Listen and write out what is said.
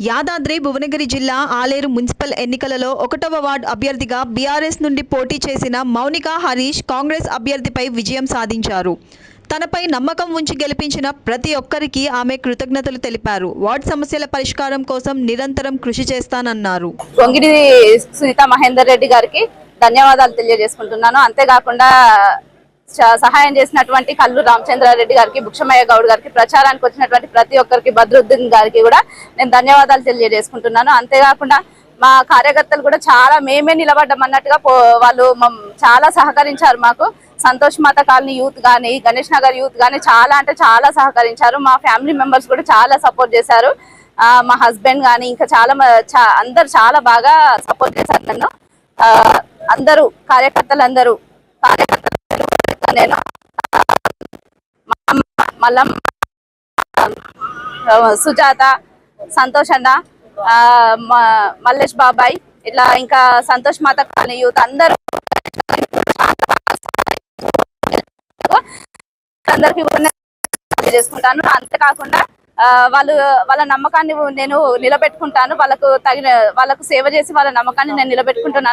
యాదాద్రి భువనగిరి జిల్లా ఆలేరు మున్సిపల్ ఎన్నికలలో 1వ వార్డు అభ్యర్థిగా బీఆర్ఎస్ నుండి పోటీ చేసిన మౌనిక హరీష్ కాంగ్రెస్ అభ్యర్థిపై విజయం సాధించారు. తనపై నమ్మకం ఉంచి గెలిపించిన ప్రతి ఒక్కరికి ఆమె కృతజ్ఞతలు తెలిపారు. వార్డు సమస్యల పరిష్కారం కోసం నిరంతరం కృషి చేస్తానన్నారు. వంగిడి సునీత మహేందర్ రెడ్డి గారికి ధన్యవాదాలు తెలియజేసుకుంటున్నాను. అంతేకాకుండా సహాయం చేసినటువంటి కల్లు రామచంద్రారెడ్డి గారికి, భుక్షమయ్య గౌడ్ గారికి, ప్రచారానికి వచ్చినటువంటి ప్రతి ఒక్కరికి, బద్రుద్దీన్ గారికి కూడా నేను ధన్యవాదాలు తెలియజేసుకుంటున్నాను. అంతేకాకుండా మా కార్యకర్తలు కూడా చాలా మేమే నిలబడ్డం అన్నట్టుగా వాళ్ళు చాలా సహకరించారు. మాకు సంతోష్ మాత కాలనీ యూత్ కానీ, గణేష్ నగర్ యూత్ కానీ చాలా అంటే చాలా సహకరించారు. మా ఫ్యామిలీ మెంబర్స్ కూడా చాలా సపోర్ట్ చేశారు. మా హస్బెండ్ కానీ ఇంకా అందరు చాలా బాగా సపోర్ట్ చేశారు నన్ను. అందరూ కార్యకర్తలు నేను మల్లం, సుజాత, సంతోష్ అన్న, మల్లేష్ బాబాయ్, ఇట్లా ఇంకా సంతోష్ మాత కాలనీ యూత్ అందరూ అందరికి చేసుకుంటాను. అంతేకాకుండా వాళ్ళ నమ్మకాన్ని నేను నిలబెట్టుకుంటాను. వాళ్ళకు సేవ చేసి వాళ్ళ నమ్మకాన్ని నేను నిలబెట్టుకుంటున్నాను.